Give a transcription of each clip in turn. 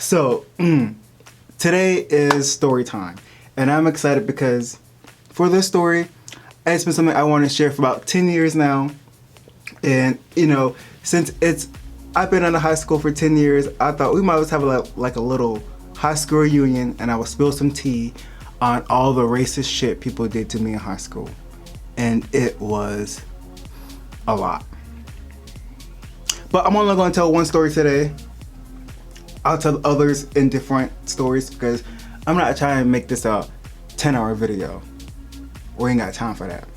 So, today is story time, and I'm excited because for this story, it's been something I want to share for about 10 years now. And, you know, since I've been in high school for 10 years, I thought we might as well have like a little high school reunion, and I will spill some tea on all the racist shit people did to me in high school. And it was a lot. But I'm only going to tell one story today. I'll tell others in different stories because I'm not trying to make this a 10-hour video. We ain't got time for that.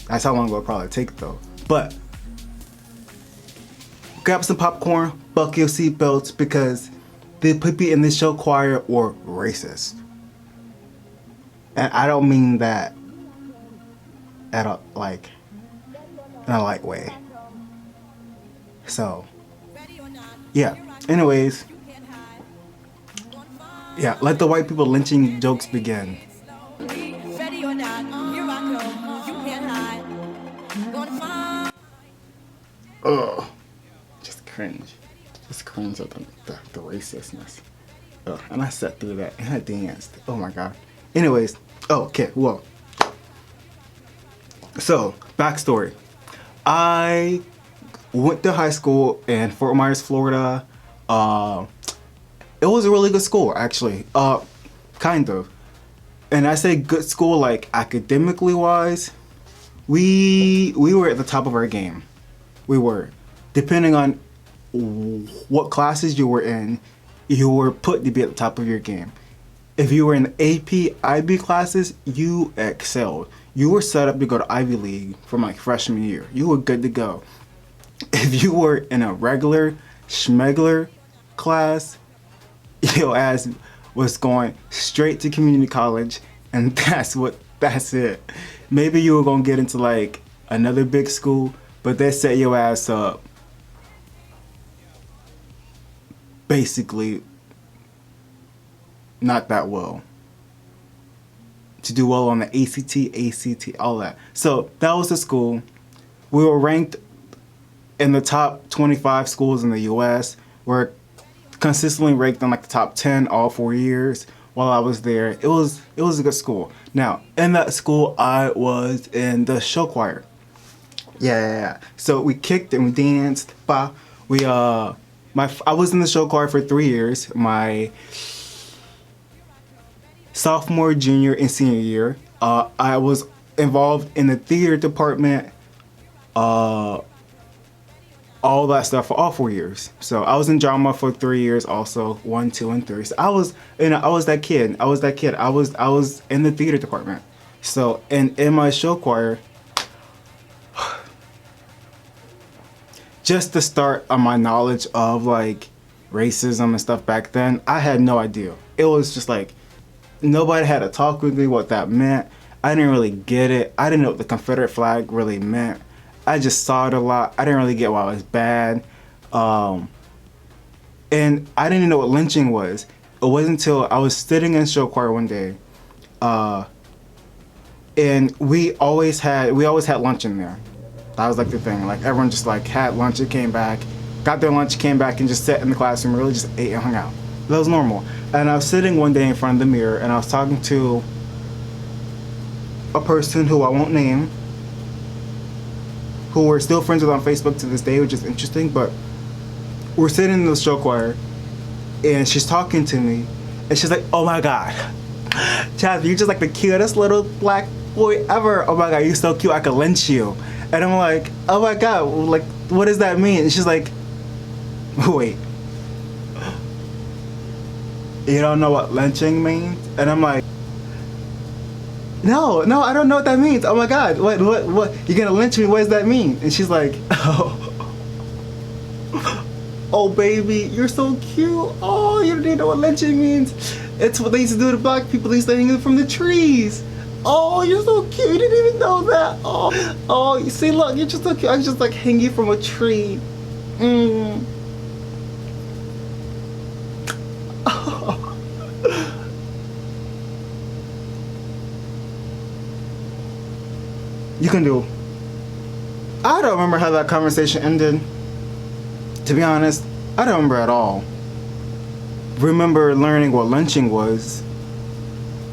That's how long it'll probably take though. But grab some popcorn, buckle your seatbelts, because the people in this show choir were racist. And I don't mean that in a light way. So, yeah. Anyways, yeah, let the white people lynching jokes begin. Ugh. Just cringe. Just cringe at the racistness. Ugh. And I sat through that and I danced. Oh my god. Anyways, okay, well. So, backstory. I went to high school in Fort Myers, Florida. It was a really good school, actually. Kind of. And I say good school, like academically wise. We were at the top of our game. We were. Depending on what classes you were in, you were put to be at the top of your game. If you were in the AP, IB classes, you excelled. You were set up to go to Ivy League from like freshman year. You were good to go. If you were in a regular schmegler class, your ass was going straight to community college, and that's it. Maybe you were gonna get into like another big school, but they set your ass up basically not that well. To do well on the ACT, all that. So that was the school. We were ranked in the top 25 schools in the US. We're consistently ranked in like the top 10 all 4 years while I was there. It was a good school. Now, in that school, I was in the show choir. Yeah. So we kicked and we danced. I was in the show choir for 3 years. My sophomore, junior, and senior year. I was involved in the theater department. All that stuff for all 4 years. So I was in drama for 3 years also, 1, 2, and 3. So I was that kid. I was in the theater department. So in my show choir, just the start of my knowledge of like racism and stuff back then, I had no idea. It was just like nobody had to talk with me what that meant. I didn't really get it. I didn't know what the Confederate flag really meant. I just saw it a lot. I didn't really get why it was bad. And I didn't know what lynching was. It wasn't until I was sitting in show choir one day. And we always had lunch in there. That was like the thing. Like everyone just like had lunch and came back, got their lunch, came back and just sat in the classroom, really just ate and hung out. That was normal. And I was sitting one day in front of the mirror and I was talking to a person who I won't name, who we're still friends with on Facebook to this day, which is interesting. But we're sitting in the show choir and she's talking to me and she's like, oh my god, Chaz, you're just like the cutest little black boy ever. Oh my god, you're so cute, I could lynch you. And I'm like, oh my god, like what does that mean? And she's like, wait, you don't know what lynching means? And I'm like, no, I don't know what that means. Oh my god, what, you're gonna lynch me, what does that mean? And she's like, oh baby, you're so cute. Oh, you didn't know what lynching means. It's what they used to do to black people. They used to hang them from the trees. Oh, you're so cute, you didn't even know that. Oh, you see, look, you're just so cute. I just like hang you from a tree. You can do. I don't remember how that conversation ended. To be honest, I don't remember at all. remember learning what lynching was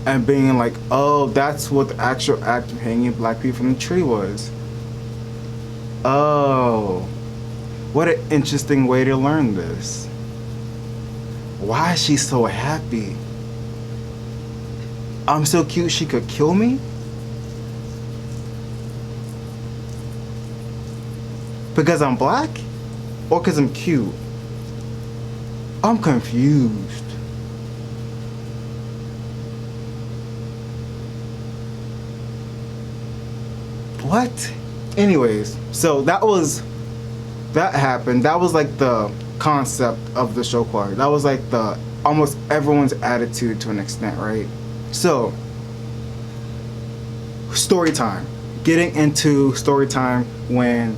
and being like, oh, that's what the actual act of hanging black people from the tree was. Oh, what an interesting way to learn this. Why is she so happy? I'm so cute she could kill me? Because I'm black? Or because I'm cute? I'm confused. What? Anyways, so that happened. That was like the concept of the show choir. That was like the almost everyone's attitude to an extent, right? So, story time. Getting into story time when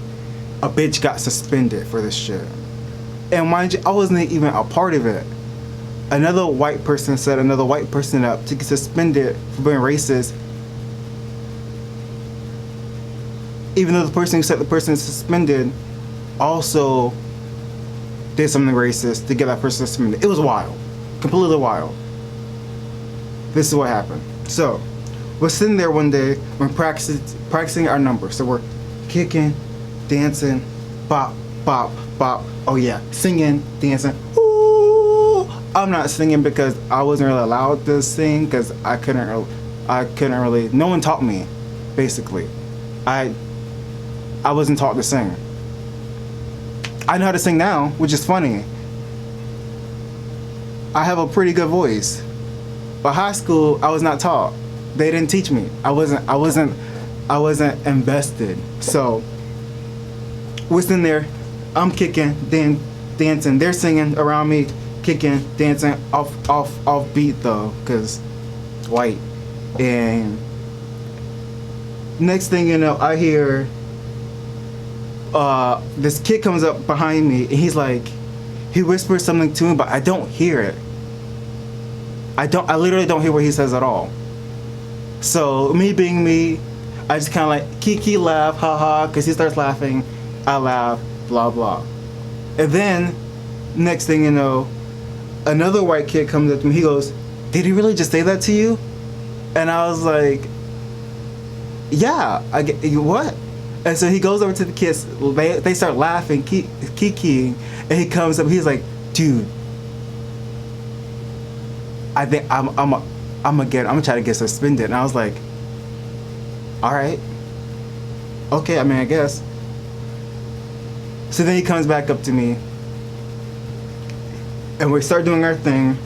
a bitch got suspended for this shit. And mind you, I wasn't even a part of it. Another white person set another white person up to get suspended for being racist. Even though the person who set the person suspended also did something racist to get that person suspended. It was wild. Completely wild. This is what happened. So, we're sitting there one day, we're practicing our numbers. So we're kicking, dancing, bop, bop, bop. Oh yeah, singing, dancing. Ooh! I'm not singing because I wasn't really allowed to sing because I couldn't really, no one taught me, basically. I wasn't taught to sing. I know how to sing now, which is funny. I have a pretty good voice. But high school, I was not taught. They didn't teach me. I wasn't invested. So, we're sitting there, I'm kicking, then dancing. They're singing around me, kicking, dancing, off beat though, cause white. And next thing you know, I hear this kid comes up behind me, and he whispers something to me, but I don't hear it. I literally don't hear what he says at all. So me being me, I just kind of like kiki laugh, haha, because he starts laughing, I laugh, blah blah. And then next thing you know, another white kid comes up to me. He goes, "Did he really just say that to you?" And I was like, "Yeah, I get what?" And so he goes over to the kids. They start laughing, kikiing, and he comes up. He's like, "Dude, I think I'm gonna try to get suspended." And I was like, "All right, okay. I mean, I guess." So then he comes back up to me, and we start doing our thing.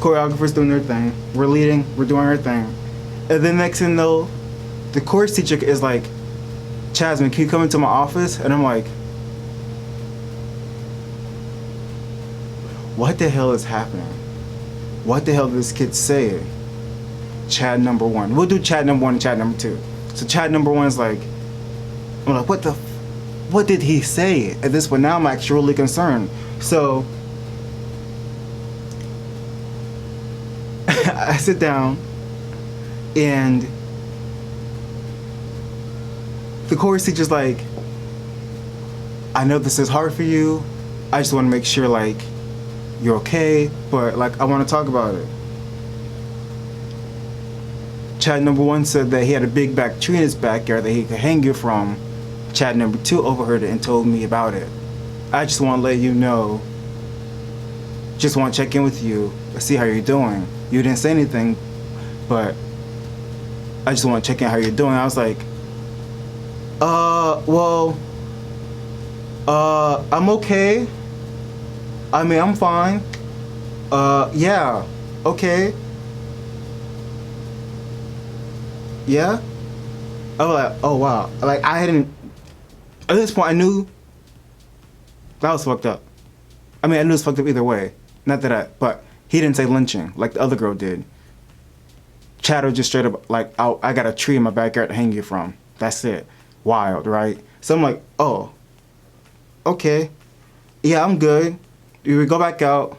Choreographers doing their thing. We're leading. We're doing our thing. And then next thing you know, the chorus teacher is like, "Jasmine, can you come into my office?" And I'm like, what the hell is happening? What the hell did this kid say? Chad number one. We'll do Chad number one and Chad number two. So Chad number one is like, I'm like, what did he say? At this point, now I'm actually really concerned. So I sit down, and the chorus teacher's like, "I know this is hard for you. I just want to make sure like you're okay, but like I want to talk about it." Chad number one said that he had a big back tree in his backyard that he could hang you from. Chad number two overheard it and told me about it. I just want to let you know. Just want to check in with you, see how you're doing. You didn't say anything, but I just want to check in how you're doing. I was like, I'm okay. I mean, I'm fine. Yeah, okay. Yeah? I was like, oh wow. Like, I hadn't, at this point, I knew that was fucked up. I mean, I knew it was fucked up either way. Not that but he didn't say lynching like the other girl did. Chad was just straight up like, I got a tree in my backyard to hang you from. That's it. Wild, right? So I'm like, oh, okay. Yeah, I'm good. We would go back out.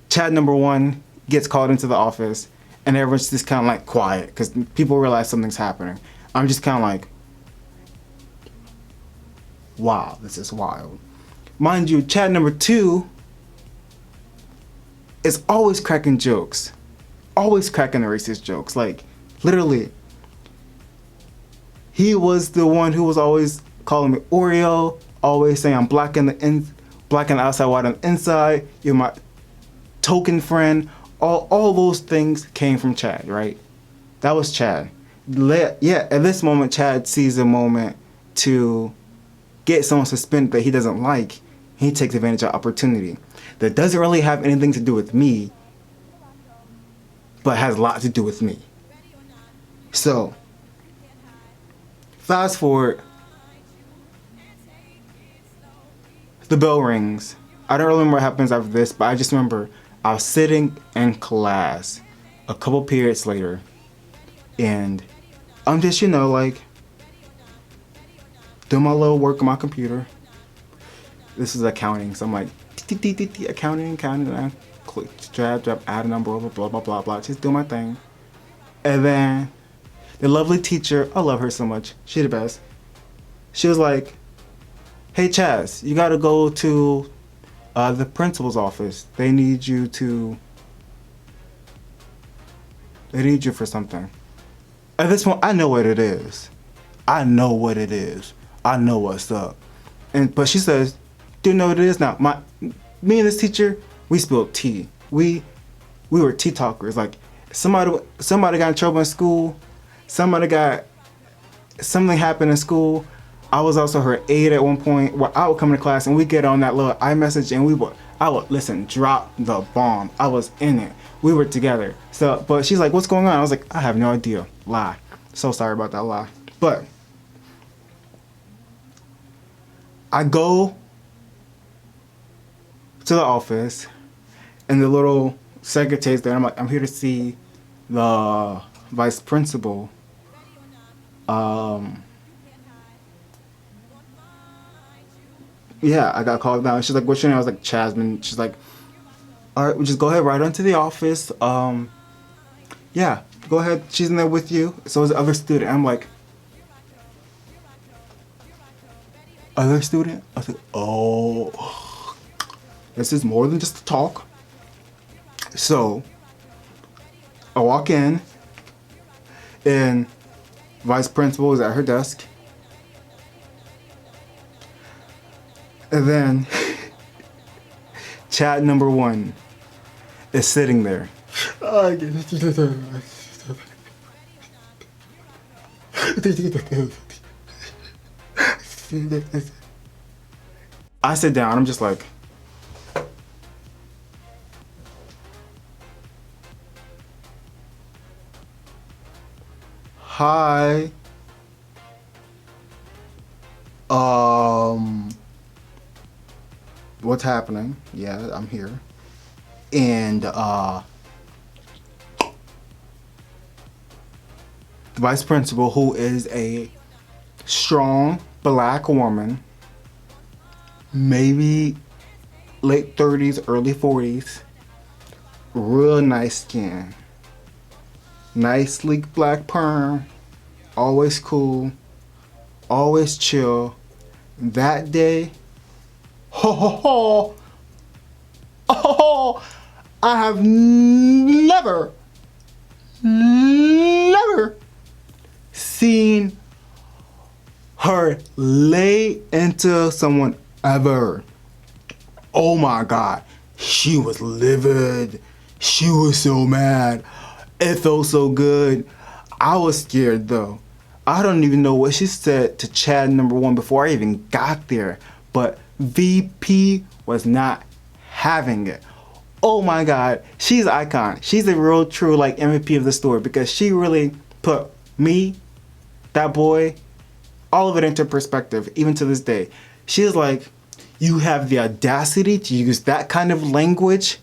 Chad number one gets called into the office, and everyone's just kind of like quiet because people realize something's happening. I'm just kind of like, wow, this is wild. Mind you, Chad number 2 is always cracking jokes. Always cracking racist jokes. Like, literally. He was the one who was always calling me Oreo, always saying I'm black in black on the outside, white on the inside. You're my token friend. All those things came from Chad, right? That was Chad. Yeah, at this moment, Chad sees a moment to get someone suspended that he doesn't like. He takes advantage of opportunity. That doesn't really have anything to do with me, but has a lot to do with me. So, fast forward, the bell rings. I don't remember what happens after this, but I just remember I was sitting in class a couple periods later, and I'm just, like, doing my little work on my computer. This is accounting, so I'm like, accounting, and I click, drag, add a number, blah, blah, blah, blah, just do my thing. And then the lovely teacher, I love her so much, she's the best. She was like, hey Chaz, you gotta go to the principal's office. They need you for something. At this point, I know what it is. I know what's up. But she says, do you know what it is now? Me and this teacher, we spilled tea. We were tea talkers. Like, somebody got in trouble in school. Something happened in school. I was also her aide at one point where I would come to class and we get on that little iMessage and I would listen, drop the bomb. I was in it. We were together. So, but she's like, what's going on? I was like, I have no idea. Lie. So sorry about that lie. But I go to the office and the little secretary's there. I'm like, I'm here to see the vice principal. Yeah, I got called down. She's like, what's your name? I was like, Chasman. She's like, all right, we just go ahead right onto the office. Yeah, go ahead. She's in there with you. So is the other student. I'm like, other student? I was like, oh, this is more than just a talk. So I walk in and vice principal is at her desk. And then Chad number 1 is sitting there. I sit down, I'm just like, hi. What's happening? Yeah, I'm here. And the vice principal, who is a strong black woman, maybe late 30s, early 40s, real nice skin, nice sleek black perm, always cool, always chill. That day, I have never seen her lay into someone ever. Oh my God, she was livid. She was so mad. It felt so good. I was scared though. I don't even know what she said to Chad number 1 before I even got there, but VP was not having it. Oh my God, she's an icon. She's a real true like MVP of the story because she really put me, that boy, all of it into perspective, even to this day. She's like, you have the audacity to use that kind of language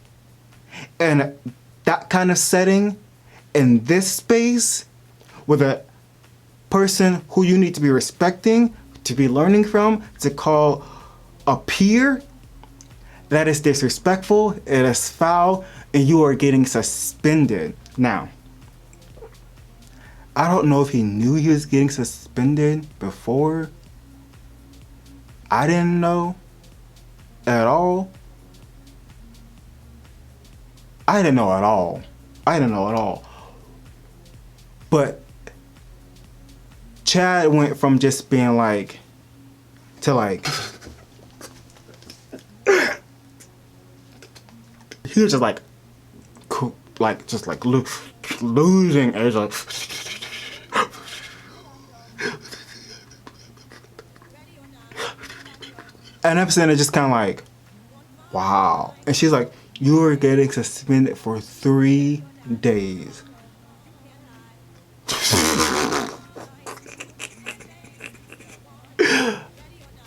and that kind of setting in this space with a person who you need to be respecting, to be learning from, to call a peer. That is disrespectful, it is foul, and you are getting suspended. Now, I don't know if he knew he was getting suspended before. I didn't know. at all. I didn't know at all. I didn't know at all. But Chad went from just being like to like he was just like just like losing it. Like, and I'm saying it just kind of like, wow. And she's like, you are getting suspended for 3 days.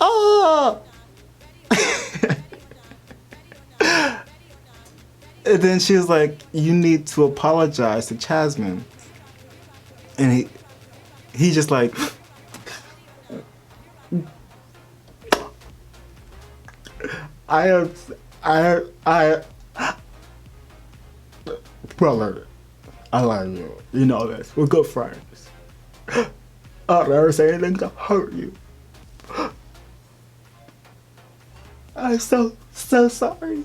Oh! And then she was like, you need to apologize to Jasmine. And he just like, I brother, I love you. You know this. We're good friends. I'll never say anything to hurt you. I'm so sorry.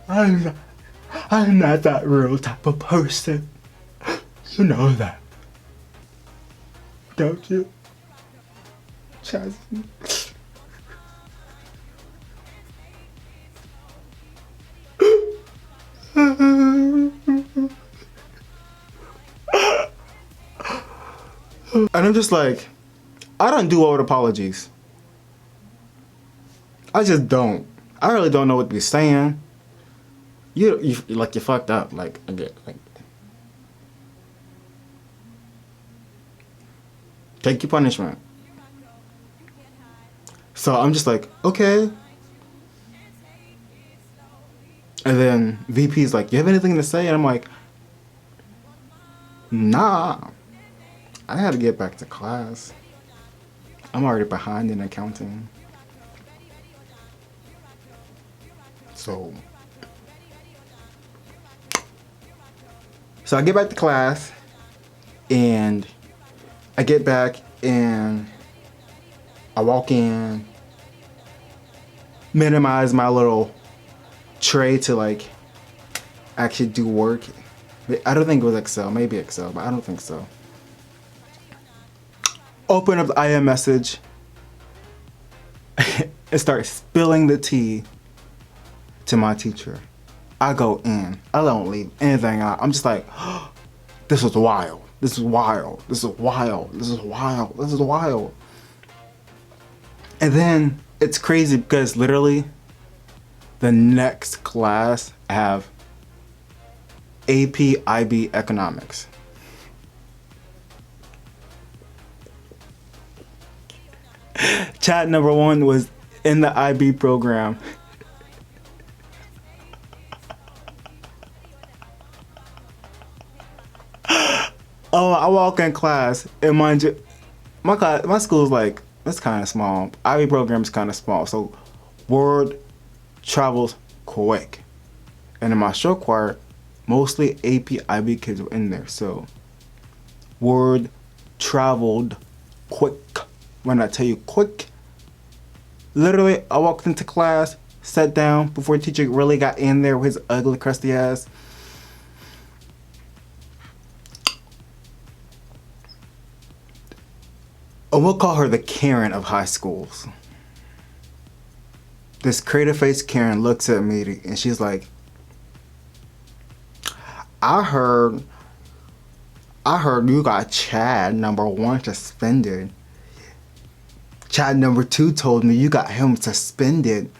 I'm not that real type of person. You know that. Don't you? Jasmine. And I'm just like, I don't do old apologies. I just don't. I really don't know what to be saying. You like you fucked up. Like take your punishment. So I'm just like, okay. And then VP's like, you have anything to say? And I'm like, nah. I had to get back to class. I'm already behind in accounting. So I get back to class, and I get back and I walk in, minimize my little tray to like actually do work. I don't think it was Excel, maybe Excel, but I don't think so. Open up the IM message and start spilling the tea to my teacher. I go in. I don't leave anything out. I'm just like, oh, this is wild. This is wild. This is wild. This is wild. This is wild. And then it's crazy because literally the next class I have AP IB economics. Chat number 1 was in the IB program. Oh, I walk in class, and mind you, my school's like, it's kind of small. IB program's kind of small, so word travels quick. And in my show choir, mostly AP IB kids were in there, so word traveled quick. When I tell you quick, literally, I walked into class, sat down before the teacher really got in there with his ugly, crusty ass. And we'll call her the Karen of high schools. This crater faced Karen looks at me and she's like, I heard you got Chad number 1 suspended. Chad number 2 told me you got him suspended.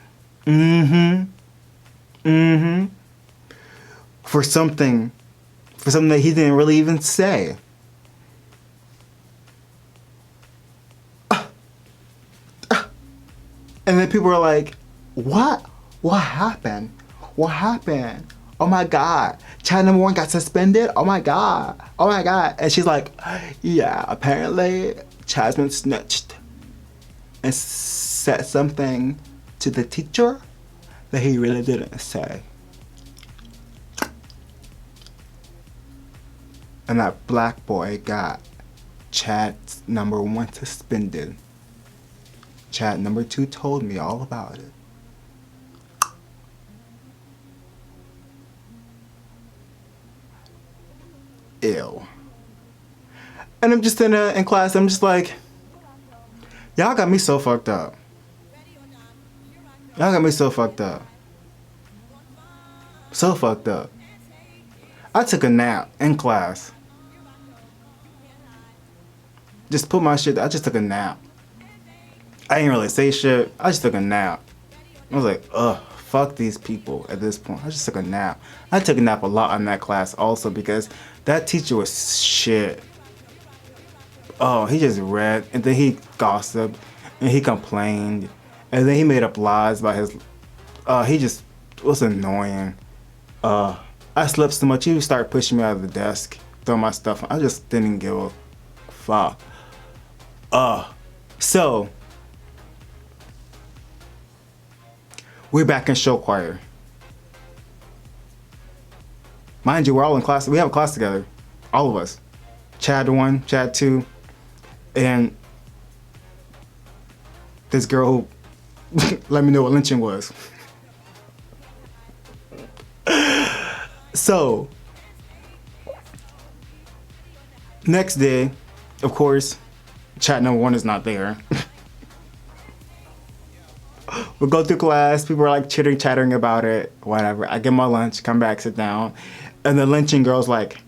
For something that he didn't really even say. And then people were like, what? What happened? What happened? Oh my God. Child number 1 got suspended? Oh my God. Oh my God. And she's like, yeah, apparently Jasmine snitched and said something to the teacher that he really didn't say. And that black boy got Chad's number 1 suspended Chad number 2 told me all about it. Ew. And I'm just in class, I'm just like, y'all got me so fucked up. Y'all got me so fucked up. So fucked up. I took a nap in class. Just put my shit, I just took a nap. I didn't really say shit, I just took a nap. I was like, ugh, fuck these people at this point. I just took a nap. I took a nap a lot in that class also because that teacher was shit. Oh, he just read, and then he gossiped, and he complained, and then he made up lies about his, he just was annoying. I slept so much, he would start pushing me out of the desk, throw my stuff. I just didn't give a fuck. So, we're back in show choir. Mind you, we're all in class, we have a class together, all of us. Chad 1, Chad 2, and this girl who let me know what lynching was. So, next day, of course, Chad number 1 is not there. We go through class, people are like chattering about it, whatever. I get my lunch, come back, sit down, and the lynching girl's like,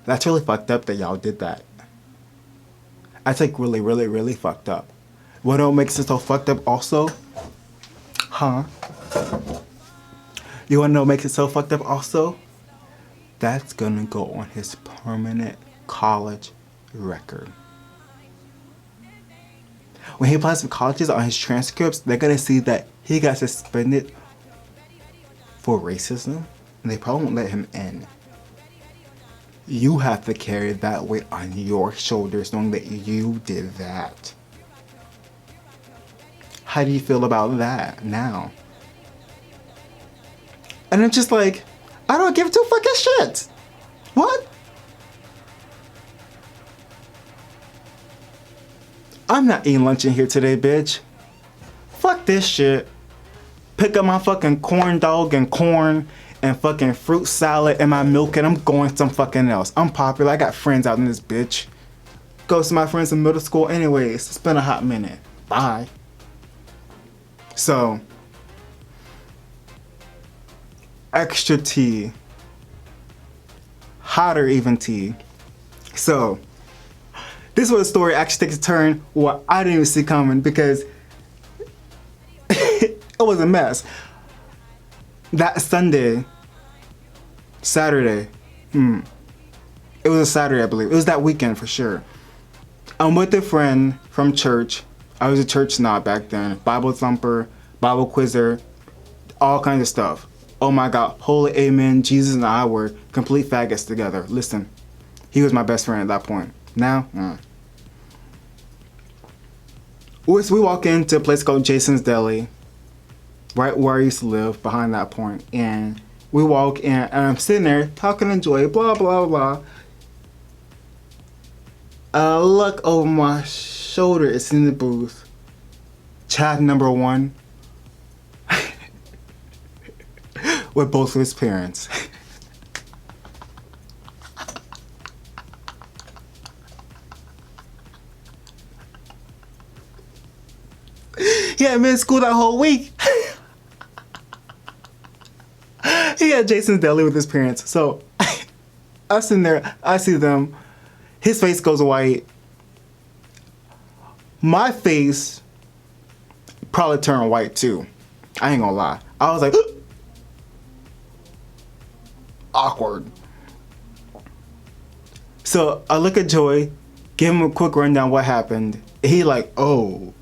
that's really fucked up that y'all did that. That's like really, really, really fucked up. What makes it so fucked up also? Huh? You wanna know what makes it so fucked up also? That's gonna go on his permanent college record. When he applies for colleges on his transcripts, they're gonna see that he got suspended for racism, and they probably won't let him in. You have to carry that weight on your shoulders knowing that you did that. How do you feel about that now? And I'm just like, I don't give two fucking shits. What? I'm not eating lunch in here today, bitch. Fuck this shit. Pick up my fucking corn dog and corn and fucking fruit salad and my milk and I'm going some fucking else. I'm popular. I got friends out in this bitch. Go to my friends in middle school anyways. It's been a hot minute. Bye. So, extra tea. Hotter even tea. So, this was a story actually takes a turn what I didn't even see coming because it was a mess. That Saturday, it was a Saturday I believe. It was that weekend for sure. I'm with a friend from church. I was a church snob back then. Bible thumper, Bible quizzer, all kinds of stuff. Oh my God, holy amen, Jesus and I were complete faggots together. Listen, he was my best friend at that point. Now, we walk into a place called Jason's Deli, right where I used to live, behind that point. And we walk in, and I'm sitting there talking to Joy, blah, blah, blah. I look over my shoulder, it's in the booth. Chad number 1 with both of his parents. He had been in school that whole week. He had Jason's Deli with his parents. So I'm sitting there, I see them. His face goes white. My face probably turned white too. I ain't gonna lie. I was like, awkward. So I look at Joy, give him a quick rundown what happened. He like, oh,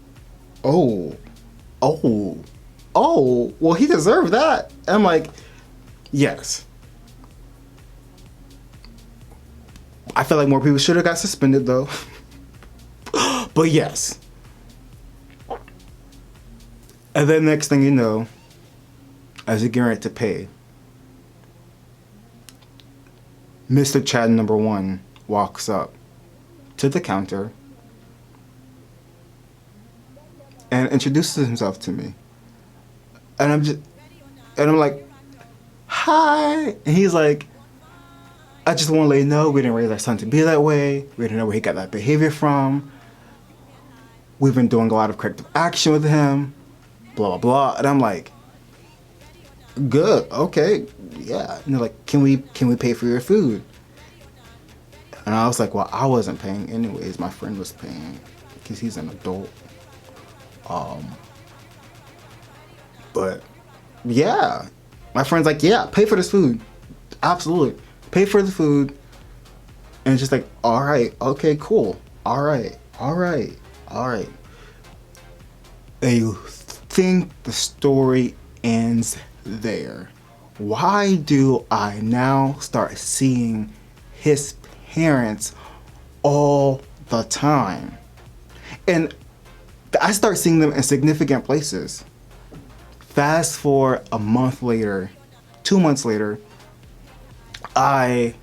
well he deserved that. I'm like, yes. I feel like more people should have got suspended though. But yes. And then next thing you know, as you're getting ready to pay, Mr. Chad number 1 walks up to the counter and introduces himself to me. And I'm like, hi. And he's like, I just want to let you know we didn't raise our son to be that way. We didn't know where he got that behavior from. We've been doing a lot of corrective action with him. Blah, blah, blah. And I'm like, good, okay, yeah. And they're like, can we pay for your food? And I was like, well, I wasn't paying anyways. My friend was paying because he's an adult. But yeah, my friend's like, yeah, pay for this food. Absolutely. Pay for the food. And it's just like, all right, okay, cool. All right, all right, all right. And you think the story ends there. Why do I now start seeing his parents all the time? And I start seeing them in significant places. Fast forward a month later, 2 months later, I'm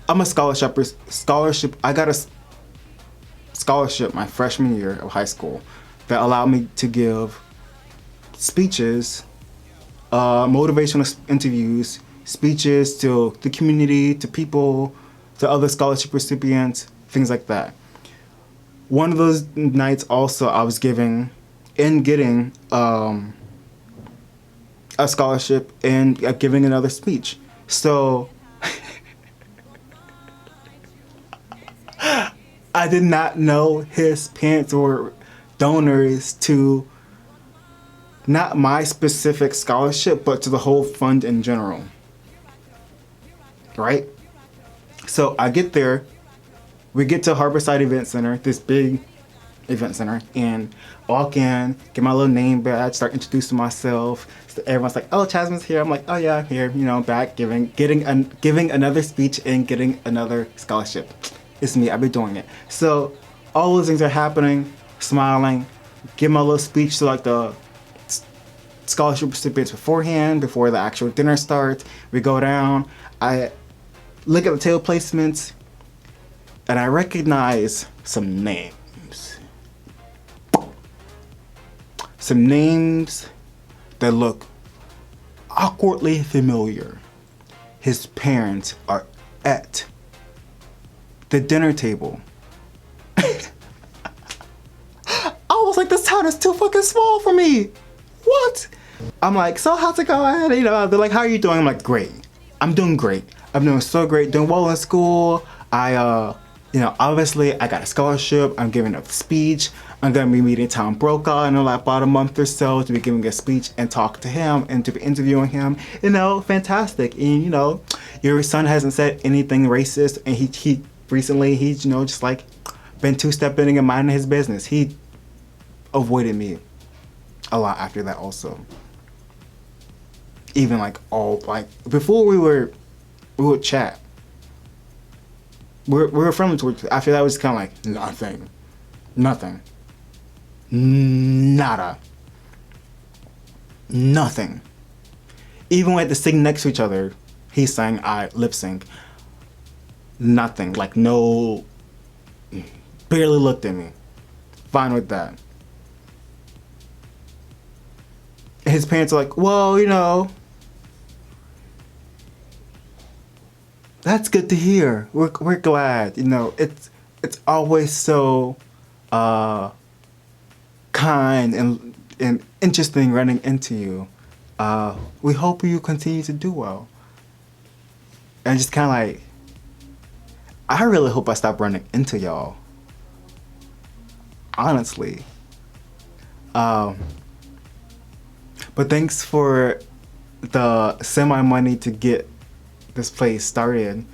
a scholarship. I got a scholarship my freshman year of high school that allowed me to give speeches, motivational interviews, speeches to the community, to people, to other scholarship recipients, things like that. One of those nights also I was getting a scholarship and giving another speech. So I did not know his parents were donors to not my specific scholarship, but to the whole fund in general. Right? So I get there, we get to Harborside Event Center, this big event center, and walk in, get my little name badge, start introducing myself. So everyone's like, "Oh, Chasmine's here." I'm like, "Oh yeah, I'm here." You know, back giving another speech and getting another scholarship. It's me. I've been doing it. So all those things are happening. Smiling, give my little speech to like the scholarship recipients beforehand, before the actual dinner starts. We go down. I look at the table placements, and I recognize some names. Some names that look awkwardly familiar. His parents are at the dinner table. I was like, this town is too fucking small for me. What? I'm like, so how's it going? You know, they're like, how are you doing? I'm like, great. I'm doing great. I'm doing so great. Doing well in school. Obviously I got a scholarship. I'm giving a speech. I'm gonna be meeting Tom Brokaw in about a month or so to be giving a speech and talk to him and to be interviewing him. You know, fantastic. And you know, your son hasn't said anything racist, and he recently he's just like been two-stepping and minding his business. He avoided me a lot after that also. Even before we would chat. We were friendly towards. After that, it was kind of like nothing, nada, nothing. Even when we had to sing next to each other, he sang, I lip sync. Nothing, like no, barely looked at me. Fine with that. His parents are like, well, you know, that's good to hear. We're glad. You know, it's always so kind and interesting running into you. We hope you continue to do well. And just kind of like, I really hope I stop running into y'all. Honestly. But thanks for the semi-money to get this place started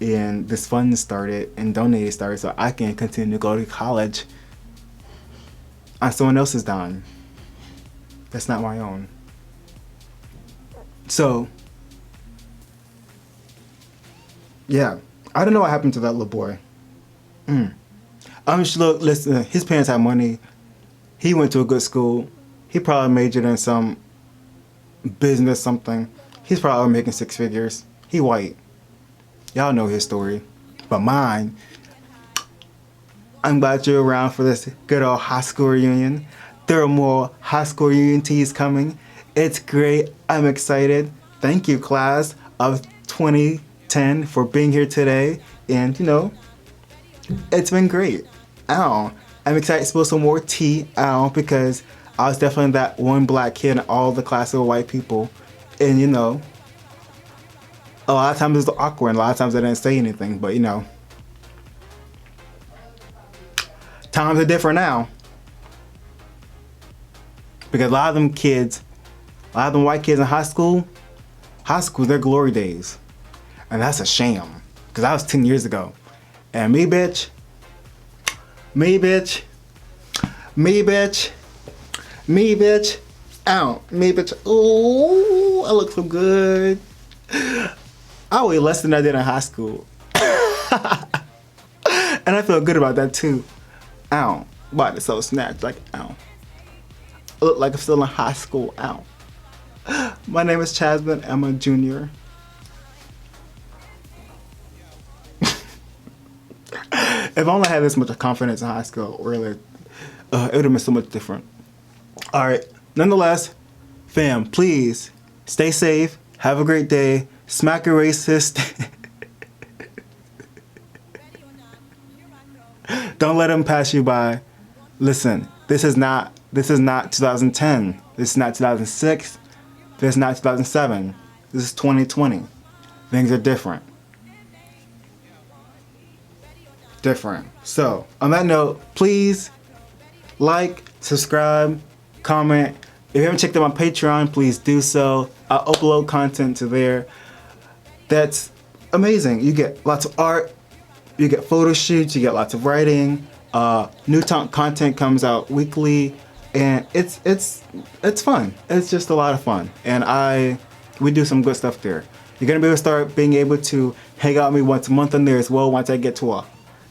and this fund started and donated started, so I can continue to go to college on someone else's dime. That's not my own. So, yeah, I don't know what happened to that little boy. Look, listen, his parents had money. He went to a good school. He probably majored in some business something. He's probably making 6 figures. He white. Y'all know his story. But mine, I'm glad you're around for this good old high school reunion. There are more high school reunion teas coming. It's great. I'm excited. Thank you, class of 2010, for being here today. And, it's been great. Ow. I'm excited to spill some more tea. Ow, because I was definitely that one black kid in all the class of white people. And, a lot of times it was awkward. And a lot of times I didn't say anything. But, times are different now. Because a lot of them white kids in high school, their glory days. And that's a shame. Because that was 10 years ago. And me, bitch, ow, me, bitch, ooh, I look so good. I weigh less than I did in high school. And I feel good about that too. Ow, body so snatched, like, ow. I look like I'm still in high school, ow. My name is Chasman, I'm a junior. If only I had this much confidence in high school, really, it would have been so much different. All right, nonetheless, fam, please stay safe, have a great day, smack a racist. Don't let him pass you by. Listen, this is not 2010. This is not 2006. This is not 2007. This is 2020. Things are different. So, on that note, please like, subscribe, comment. If you haven't checked out my Patreon, please do so. I upload content to there. That's amazing. You get lots of art, you get photo shoots, you get lots of writing. New content comes out weekly, and it's fun. It's just a lot of fun, and we do some good stuff there. You're gonna be able to start being able to hang out with me once a month on there as well. Once I get to a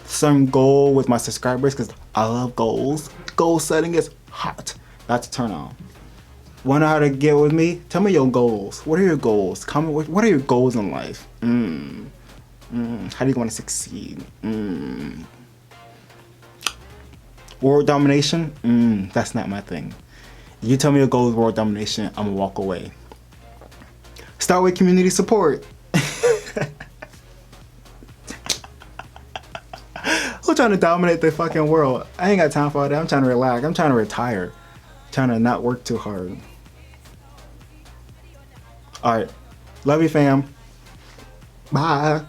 certain goal with my subscribers, because I love goals. Goal setting is hot. That's a turn on. Want to know how to get with me? Tell me your goals. What are your goals? Comment. What are your goals in life? How do you want to succeed? World domination? That's not my thing. You tell me your goal is world domination, I'm gonna walk away. Start with community support. Who's trying to dominate the fucking world? I ain't got time for all that. I'm trying to relax. I'm trying to retire. I'm trying to not work too hard. Alright. Love you, fam. Bye.